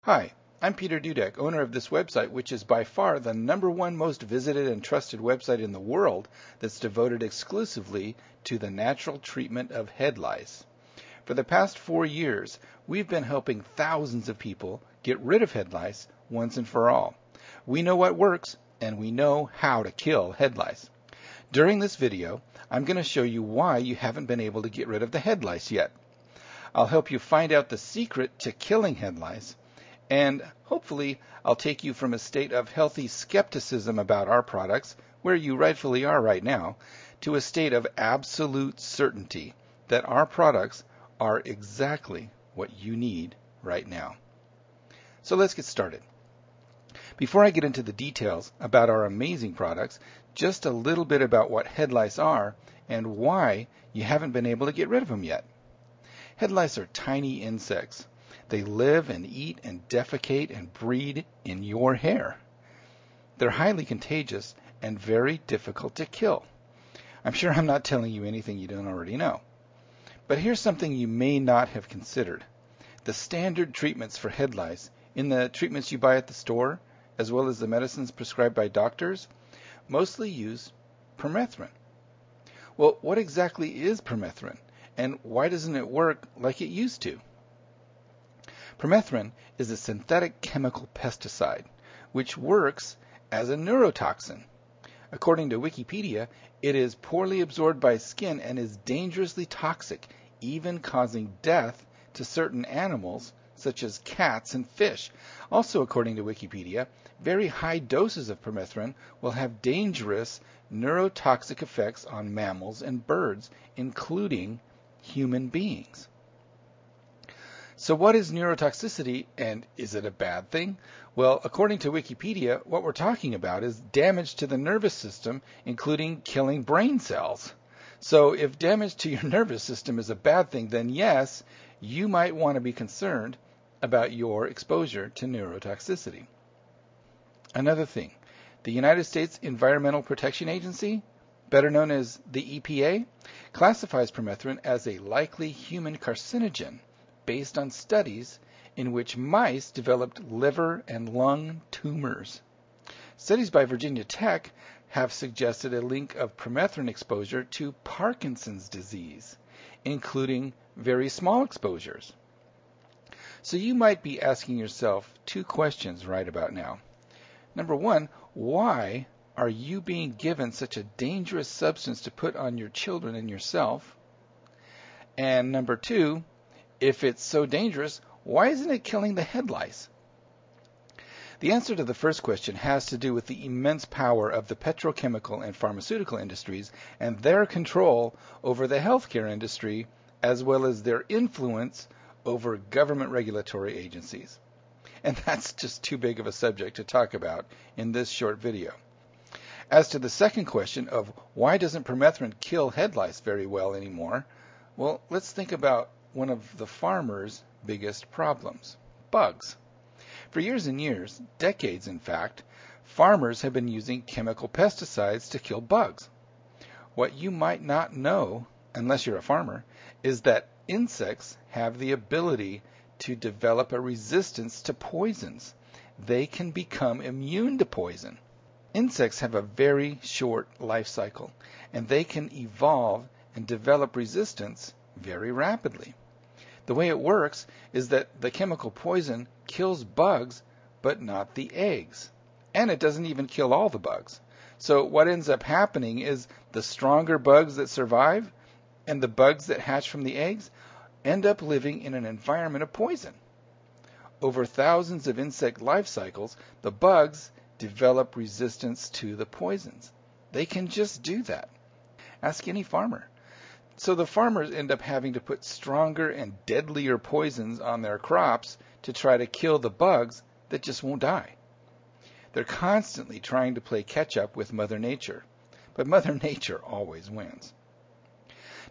Hi, I'm Peter Dudek, owner of this website, which is by far the #1 most visited and trusted website in the world that's devoted exclusively to the natural treatment of head lice. For the past 4 years, we've been helping thousands of people get rid of head lice once and for all. We know what works, and we know how to kill head lice. During this video, I'm going to show you why you haven't been able to get rid of the head lice yet. I'll help you find out the secret to killing head lice, and hopefully I'll take you from a state of healthy skepticism about our products, where you rightfully are right now, to a state of absolute certainty that our products are exactly what you need right now. So let's get started. Before I get into the details about our amazing products, just a little bit about what head lice are and why you haven't been able to get rid of them yet. Head lice are tiny insects. They live and eat and defecate and breed in your hair. They're highly contagious and very difficult to kill. I'm sure I'm not telling you anything you don't already know. But here's something you may not have considered. The standard treatments for head lice in the treatments you buy at the store, as well as the medicines prescribed by doctors, mostly use permethrin. Well, what exactly is permethrin, and why doesn't it work like it used to? Permethrin is a synthetic chemical pesticide, which works as a neurotoxin. According to Wikipedia, it is poorly absorbed by skin and is dangerously toxic, even causing death to certain animals, such as cats and fish. Also, according to Wikipedia, very high doses of permethrin will have dangerous neurotoxic effects on mammals and birds, including human beings. So what is neurotoxicity, and is it a bad thing? Well, according to Wikipedia, what we're talking about is damage to the nervous system, including killing brain cells. So if damage to your nervous system is a bad thing, then yes, you might want to be concerned about your exposure to neurotoxicity. Another thing, the United States Environmental Protection Agency, better known as the EPA, classifies permethrin as a likely human carcinogen based on studies in which mice developed liver and lung tumors. Studies by Virginia Tech have suggested a link of permethrin exposure to Parkinson's disease, including very small exposures. So you might be asking yourself 2 questions right about now. Number 1, why are you being given such a dangerous substance to put on your children and yourself? And number 2, if it's so dangerous, why isn't it killing the head lice? The answer to the first question has to do with the immense power of the petrochemical and pharmaceutical industries and their control over the healthcare industry, as well as their influence over government regulatory agencies. And that's just too big of a subject to talk about in this short video. As to the second question of why doesn't permethrin kill head lice very well anymore, well, let's think about one of the farmers' biggest problems: bugs. For years and years, decades in fact, farmers have been using chemical pesticides to kill bugs. What you might not know, unless you're a farmer, is that insects have the ability to develop a resistance to poisons. They can become immune to poison. Insects have a very short life cycle, and they can evolve and develop resistance very rapidly. The way it works is that the chemical poison kills bugs, but not the eggs. And it doesn't even kill all the bugs. So what ends up happening is the stronger bugs that survive and the bugs that hatch from the eggs end up living in an environment of poison. Over thousands of insect life cycles, the bugs develop resistance to the poisons. They can just do that. Ask any farmer. So the farmers end up having to put stronger and deadlier poisons on their crops to try to kill the bugs that just won't die. They're constantly trying to play catch up with Mother Nature, but Mother Nature always wins.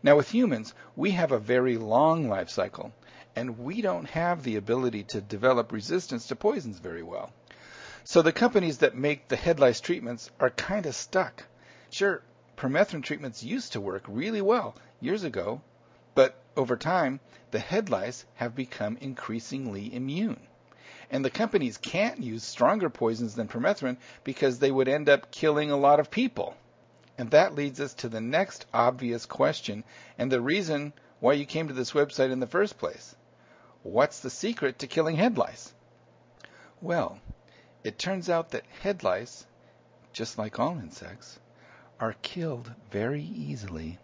Now with humans, we have a very long life cycle, and we don't have the ability to develop resistance to poisons very well. So the companies that make the head lice treatments are kind of stuck. Sure, permethrin treatments used to work really well years ago, but over time, the head lice have become increasingly immune. And the companies can't use stronger poisons than permethrin because they would end up killing a lot of people. And that leads us to the next obvious question and the reason why you came to this website in the first place. What's the secret to killing head lice? Well, it turns out that head lice, just like all insects, are killed very easily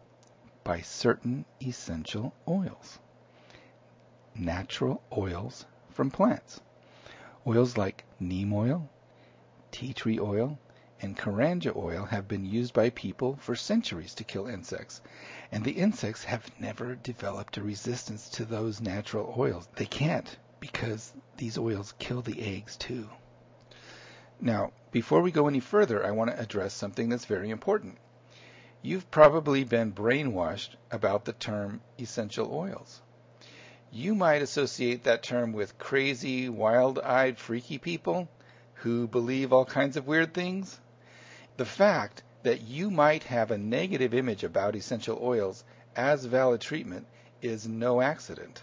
by certain essential oils. Natural oils from plants. Oils like neem oil, tea tree oil, and karanja oil have been used by people for centuries to kill insects, and the insects have never developed a resistance to those natural oils. They can't, because these oils kill the eggs too. Now, before we go any further, I want to address something that's very important. You've probably been brainwashed about the term essential oils. You might associate that term with crazy, wild-eyed, freaky people who believe all kinds of weird things. The fact that you might have a negative image about essential oils as valid treatment is no accident.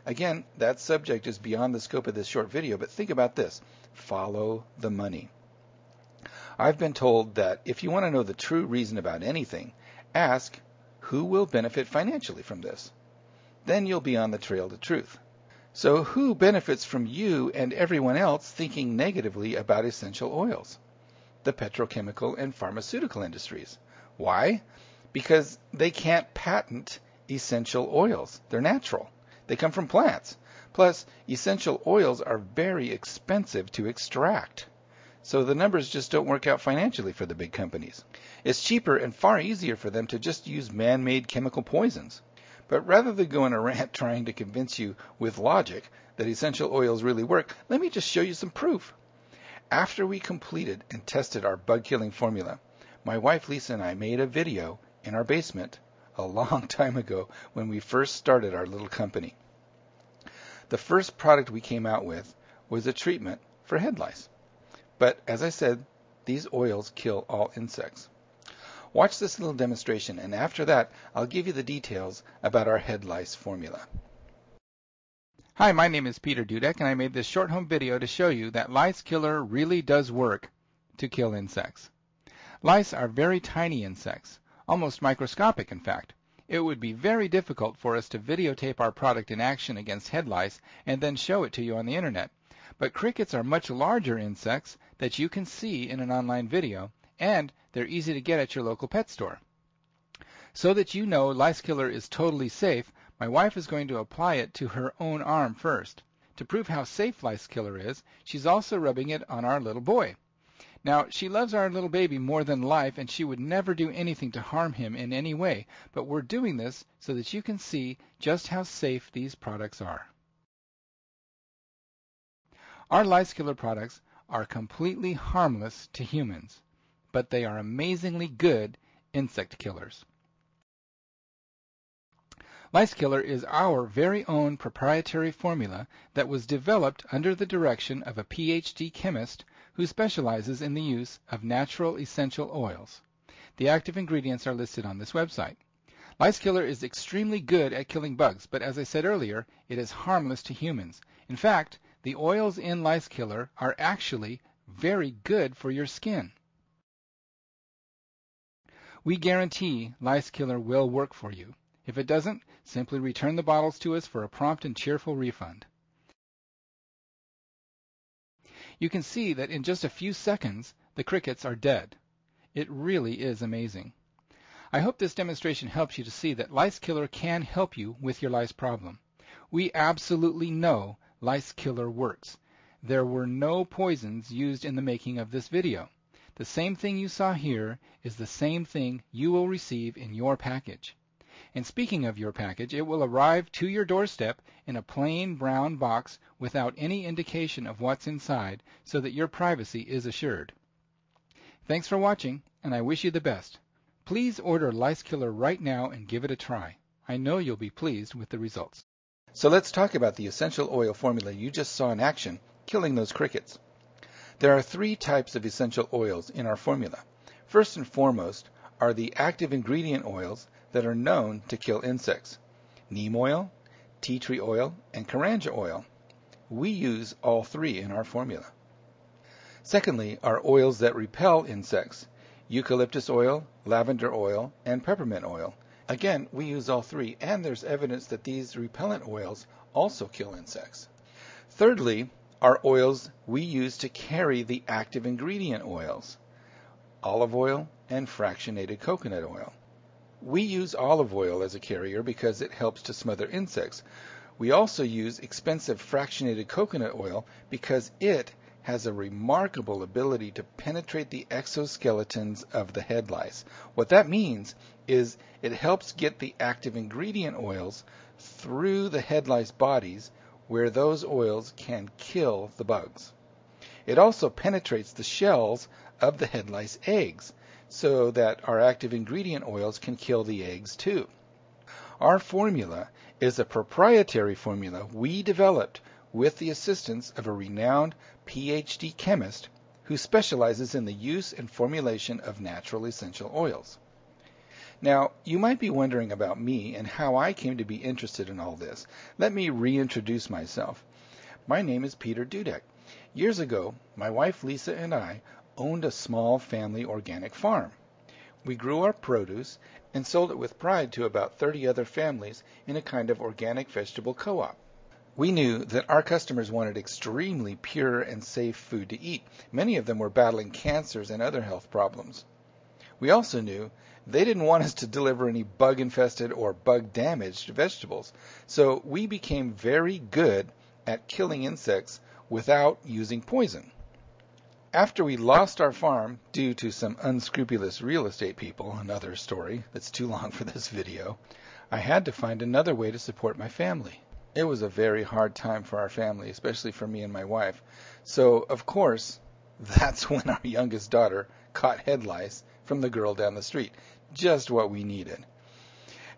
Again, that subject is beyond the scope of this short video, but think about this. Follow the money. I've been told that if you want to know the true reason about anything, ask who will benefit financially from this. Then you'll be on the trail to truth. So who benefits from you and everyone else thinking negatively about essential oils? The petrochemical and pharmaceutical industries. Why? Because they can't patent essential oils. They're natural. They come from plants. Plus, essential oils are very expensive to extract. So the numbers just don't work out financially for the big companies. It's cheaper and far easier for them to just use man-made chemical poisons. But rather than go on a rant trying to convince you with logic that essential oils really work, let me just show you some proof. After we completed and tested our bug-killing formula, my wife Lisa and I made a video in our basement a long time ago when we first started our little company. The first product we came out with was a treatment for head lice. But as I said, these oils kill all insects. Watch this little demonstration, and after that, I'll give you the details about our head lice formula. Hi, my name is Peter Dudek, and I made this short home video to show you that Lice Killer really does work to kill insects. Lice are very tiny insects, almost microscopic in fact. It would be very difficult for us to videotape our product in action against head lice and then show it to you on the internet. But crickets are much larger insects that you can see in an online video, and they're easy to get at your local pet store. So that you know Lice Killer is totally safe, my wife is going to apply it to her own arm first. To prove how safe Lice Killer is, she's also rubbing it on our little boy. Now, she loves our little baby more than life, and she would never do anything to harm him in any way, but we're doing this so that you can see just how safe these products are. Our Lice Killer products are completely harmless to humans, but they are amazingly good insect killers. Lice Killer is our very own proprietary formula that was developed under the direction of a PhD chemist who specializes in the use of natural essential oils. The active ingredients are listed on this website. Lice Killer is extremely good at killing bugs, but as I said earlier, it is harmless to humans. In fact, the oils in Lice Killer are actually very good for your skin. We guarantee Lice Killer will work for you. If it doesn't, simply return the bottles to us for a prompt and cheerful refund. You can see that in just a few seconds, the crickets are dead. It really is amazing. I hope this demonstration helps you to see that Lice Killer can help you with your lice problem. We absolutely know Lice Killer works. There were no poisons used in the making of this video. The same thing you saw here is the same thing you will receive in your package. And speaking of your package, it will arrive to your doorstep in a plain brown box without any indication of what's inside, so that your privacy is assured. Thanks for watching, and I wish you the best. Please order Lice Killer right now and give it a try. I know you'll be pleased with the results. So let's talk about the essential oil formula you just saw in action, killing those crickets. There are 3 types of essential oils in our formula. First and foremost are the active ingredient oils that are known to kill insects: neem oil, tea tree oil, and karanja oil. We use all three in our formula. Secondly, are oils that repel insects: eucalyptus oil, lavender oil, and peppermint oil. Again, we use all three, and there's evidence that these repellent oils also kill insects. Thirdly, are oils we use to carry the active ingredient oils: olive oil and fractionated coconut oil. We use olive oil as a carrier because it helps to smother insects. We also use expensive fractionated coconut oil because it has a remarkable ability to penetrate the exoskeletons of the head lice. What that means is it helps get the active ingredient oils through the head lice bodies where those oils can kill the bugs. It also penetrates the shells of the head lice eggs so that our active ingredient oils can kill the eggs too. Our formula is a proprietary formula we developed with the assistance of a renowned PhD chemist who specializes in the use and formulation of natural essential oils. Now, you might be wondering about me and how I came to be interested in all this. Let me reintroduce myself. My name is Peter Dudek. Years ago, my wife Lisa and I owned a small family organic farm. We grew our produce and sold it with pride to about 30 other families in a kind of organic vegetable co-op. We knew that our customers wanted extremely pure and safe food to eat. Many of them were battling cancers and other health problems. We also knew they didn't want us to deliver any bug-infested or bug-damaged vegetables, so we became very good at killing insects without using poison. After we lost our farm due to some unscrupulous real estate people, another story that's too long for this video, I had to find another way to support my family. It was a very hard time for our family, especially for me and my wife. So, of course, that's when our youngest daughter caught head lice from the girl down the street. Just what we needed.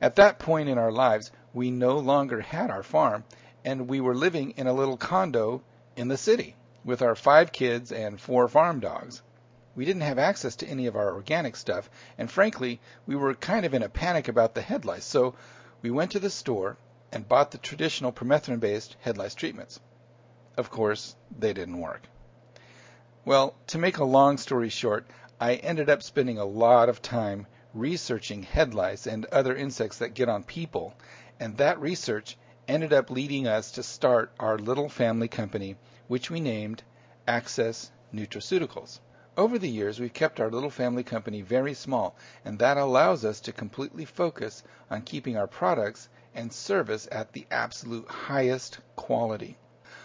At that point in our lives, we no longer had our farm, and we were living in a little condo in the city with our 5 kids and 4 farm dogs. We didn't have access to any of our organic stuff, and frankly, we were kind of in a panic about the head lice, so we went to the store and bought the traditional permethrin-based head lice treatments. Of course, they didn't work. Well, to make a long story short, I ended up spending a lot of time researching head lice and other insects that get on people, and that research ended up leading us to start our little family company, which we named Access Nutraceuticals. Over the years, we've kept our little family company very small, and that allows us to completely focus on keeping our products and service at the absolute highest quality.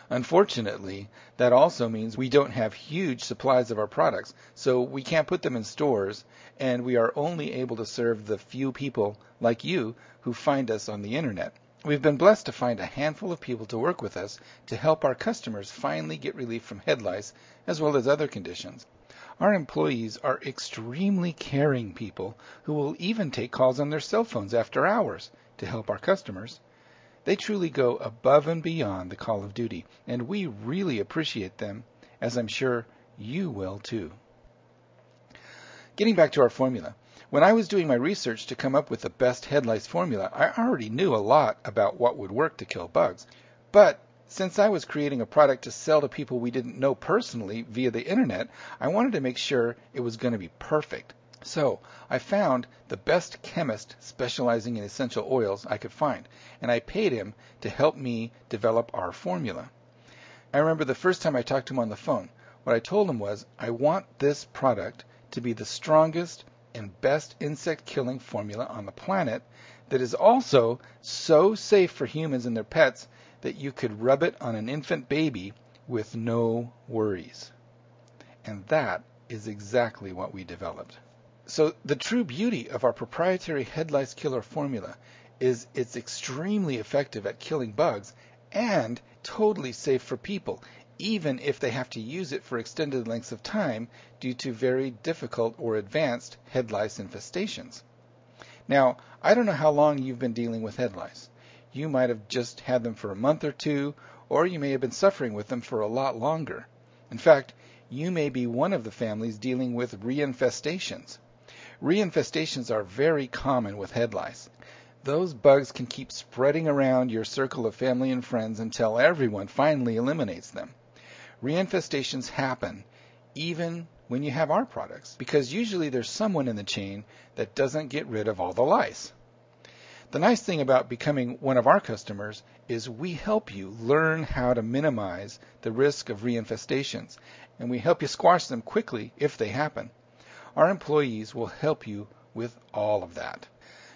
Unfortunately, that also means we don't have huge supplies of our products, so we can't put them in stores, and we are only able to serve the few people like you who find us on the internet. We've been blessed to find a handful of people to work with us to help our customers finally get relief from head lice as well as other conditions. Our employees are extremely caring people who will even take calls on their cell phones after hours to help our customers. They truly go above and beyond the call of duty, and we really appreciate them, as I'm sure you will too. Getting back to our formula. When I was doing my research to come up with the best head lice formula, I already knew a lot about what would work to kill bugs. But since I was creating a product to sell to people we didn't know personally via the internet, I wanted to make sure it was going to be perfect. So I found the best chemist specializing in essential oils I could find, and I paid him to help me develop our formula. I remember the first time I talked to him on the phone, what I told him was, I want this product to be the strongest and best insect-killing formula on the planet that is also so safe for humans and their pets that you could rub it on an infant baby with no worries. And that is exactly what we developed. So the true beauty of our proprietary head lice killer formula is it's extremely effective at killing bugs and totally safe for people, even if they have to use it for extended lengths of time due to very difficult or advanced head lice infestations. Now, I don't know how long you've been dealing with head lice. You might have just had them for a month or two, or you may have been suffering with them for a lot longer. In fact, you may be one of the families dealing with reinfestations. Reinfestations are very common with head lice. Those bugs can keep spreading around your circle of family and friends until everyone finally eliminates them. Reinfestations happen even when you have our products, because usually there's someone in the chain that doesn't get rid of all the lice. The nice thing about becoming one of our customers is we help you learn how to minimize the risk of reinfestations, and we help you squash them quickly if they happen. Our employees will help you with all of that.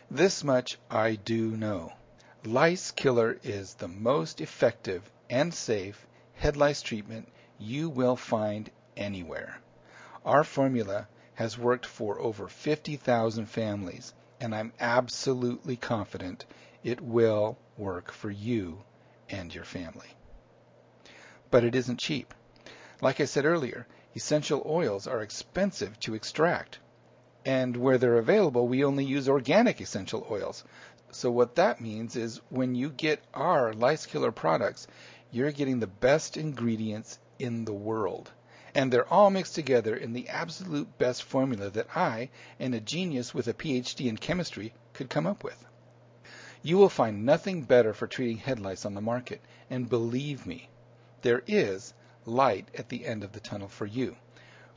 This much I do know. Lice Killer is the most effective and safe head lice treatment you will find anywhere. Our formula has worked for over 50,000 families, and I'm absolutely confident it will work for you and your family. But it isn't cheap. Like I said earlier, essential oils are expensive to extract. And where they're available, we only use organic essential oils. So what that means is when you get our Lice Killer products, you're getting the best ingredients in the world. And they're all mixed together in the absolute best formula that I, and a genius with a PhD in chemistry, could come up with. You will find nothing better for treating head lice on the market. And believe me, there is light at the end of the tunnel for you.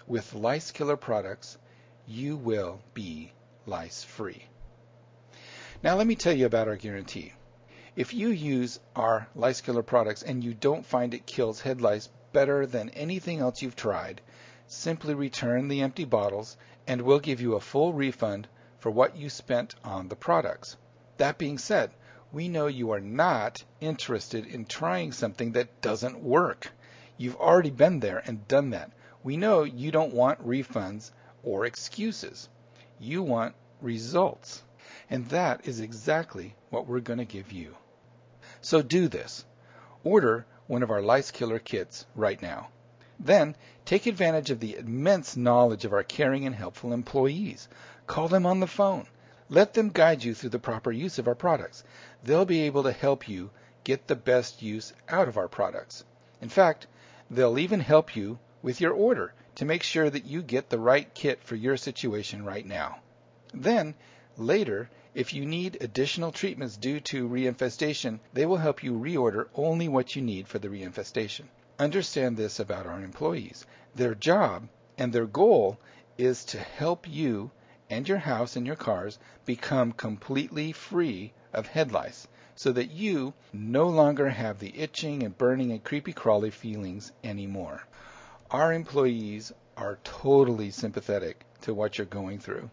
With Lice Killer products, you will be lice-free. Now let me tell you about our guarantee. If you use our Lice Killer products and you don't find it kills head lice better than anything else you've tried, simply return the empty bottles and we'll give you a full refund for what you spent on the products. That being said, we know you are not interested in trying something that doesn't work. You've already been there and done that. We know you don't want refunds or excuses. You want results. And that is exactly what we're going to give you. So do this. Order one of our Lice Killer kits right now. Then take advantage of the immense knowledge of our caring and helpful employees. Call them on the phone. Let them guide you through the proper use of our products. They'll be able to help you get the best use out of our products. In fact, they'll even help you with your order to make sure that you get the right kit for your situation right now. Then, later, if you need additional treatments due to reinfestation, they will help you reorder only what you need for the reinfestation. Understand this about our employees. Their job and their goal is to help you and your house and your cars become completely free of head lice so that you no longer have the itching and burning and creepy crawly feelings anymore. Our employees are totally sympathetic to what you're going through.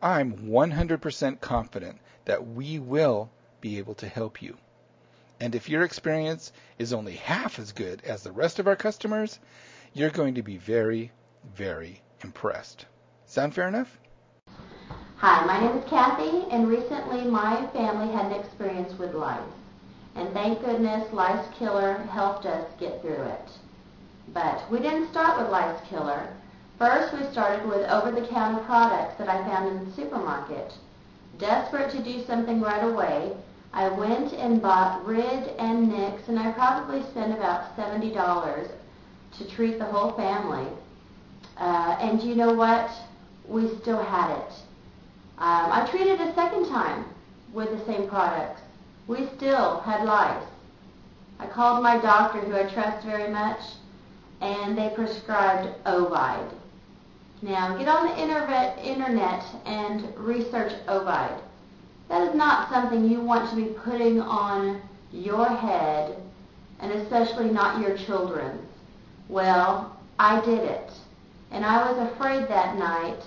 I'm 100% confident that we will be able to help you. And if your experience is only half as good as the rest of our customers, you're going to be very, very impressed. Sound fair enough? Hi, my name is Kathy, and recently my family had an experience with lice. And thank goodness Lice Killer helped us get through it. But we didn't start with Lice Killer. First, we started with over-the-counter products that I found in the supermarket. Desperate to do something right away, I went and bought Rid and Nix, and I probably spent about $70 to treat the whole family. And you know what? We still had it. I treated a second time with the same products. We still had lice. I called my doctor, who I trust very much, and they prescribed Ovide. Now, get on the internet and research Ovide. That is not something you want to be putting on your head, and especially not your children's. Well, I did it, and I was afraid that night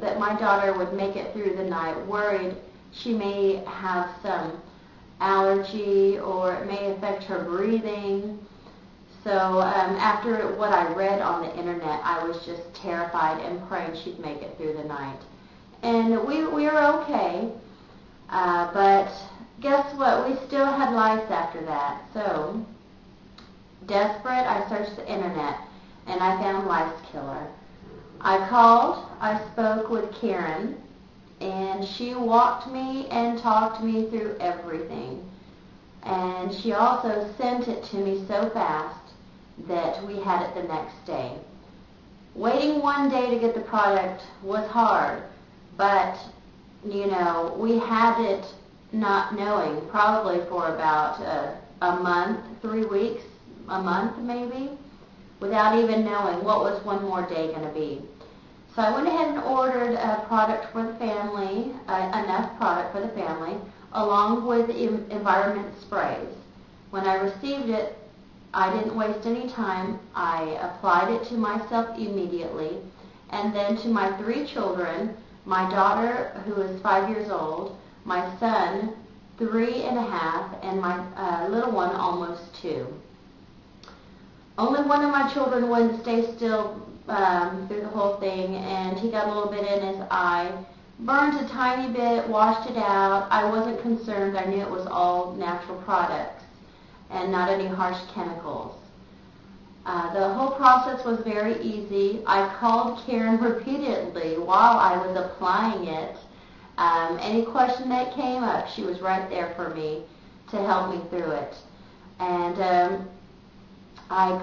that my daughter would make it through the night, worried she may have some allergy or it may affect her breathing. So after what I read on the internet, I was just terrified and praying she'd make it through the night. And we were okay, but guess what? We still had lice after that. So, desperate, I searched the internet, and I found Lice Killer. I called, I spoke with Karen, and she walked me and talked me through everything. And she also sent it to me so fast that we had it the next day. Waiting one day to get the product was hard, but we had it not knowing, probably for about a month, 3 weeks, a month maybe, without even knowing what was one more day going to be. So I went ahead and ordered a product for the family, enough product for the family, along with environment sprays. When I received it, I didn't waste any time. I applied it to myself immediately, and then to my 3 children, my daughter, who is 5 years old, my son, 3 and a half, and my little one, almost 2. Only one of my children wouldn't stay still through the whole thing, and he got a little bit in his eye. Burned a tiny bit, washed it out. I wasn't concerned. I knew it was all natural products and not any harsh chemicals. The whole process was very easy. I called Karen repeatedly while I was applying it. Any question that came up, she was right there for me to help me through it. And I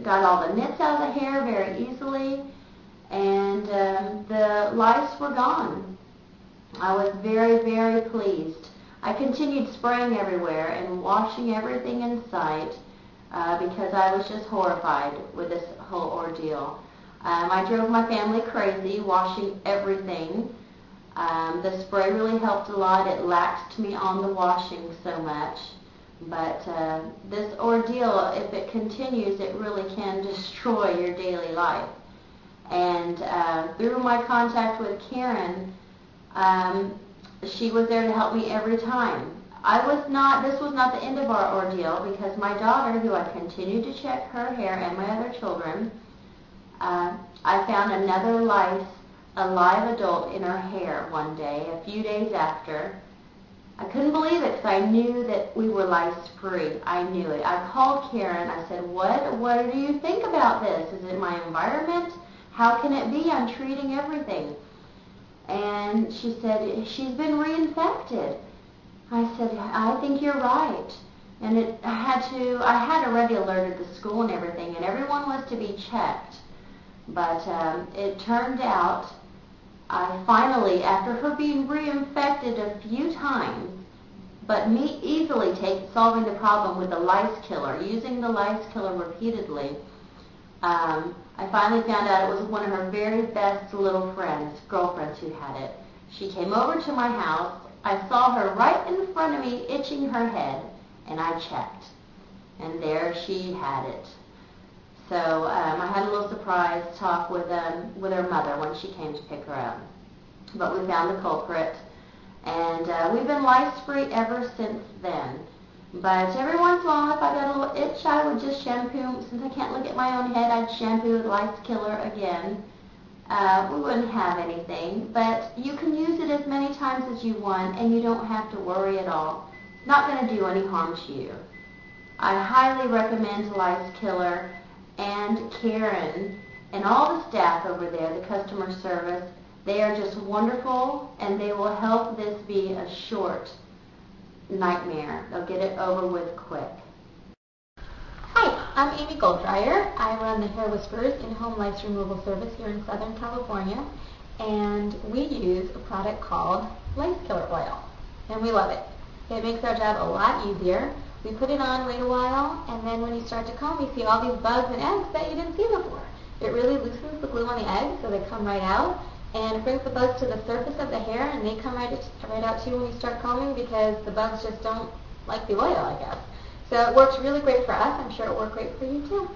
got all the nits out of the hair very easily, and the lice were gone. I was very, very pleased. I continued spraying everywhere and washing everything in sight because I was just horrified with this whole ordeal. I drove my family crazy, washing everything. The spray really helped a lot. It laxed me on the washing so much. But this ordeal, if it continues, it really can destroy your daily life. And through my contact with Karen, she was there to help me every time. This was not the end of our ordeal, because my daughter, who I continued to check her hair, and my other children, I found another lice, a live adult, in her hair one day, a few days after. I couldn't believe it, because I knew that we were lice-free. I knew it. I called Karen. I said, what do you think about this? Is it my environment? How can it be? I'm treating everything. And she said, she's been reinfected. I said, I think you're right. And I had already alerted the school and everything, and everyone was to be checked. But it turned out, I finally, after her being reinfected a few times, but me easily solving the problem with the lice killer, using the lice killer repeatedly, I finally found out it was one of her very best little girlfriends who had it. She came over to my house. I saw her right in front of me itching her head, and I checked. And there she had it. So I had a little surprise talk with her mother when she came to pick her up. But we found the culprit, and we've been lice-free ever since then. But every once in a while, if I got a little itch, I would just shampoo. Since I can't look at my own head, I'd shampoo with lice killer again. We wouldn't have anything, but you can use it as many times as you want, and you don't have to worry at all. It's not going to do any harm to you. I highly recommend lice killer, and Karen and all the staff over there, the customer service. They are just wonderful, and they will help this be a short nightmare. They'll get it over with quick. Hi, I'm Amy Goldreyer. I run the Hair Whisperers in-home lice removal service here in Southern California, and we use a product called lice killer oil, and we love it. It makes our job a lot easier. We put it on, wait a while, and then when you start to comb, you see all these bugs and eggs that you didn't see before. It really loosens the glue on the eggs, so they come right out, and brings the bugs to the surface of the hair, and they come right out too when you start combing, because the bugs just don't like the oil, I guess. So it works really great for us. I'm sure it worked great for you too.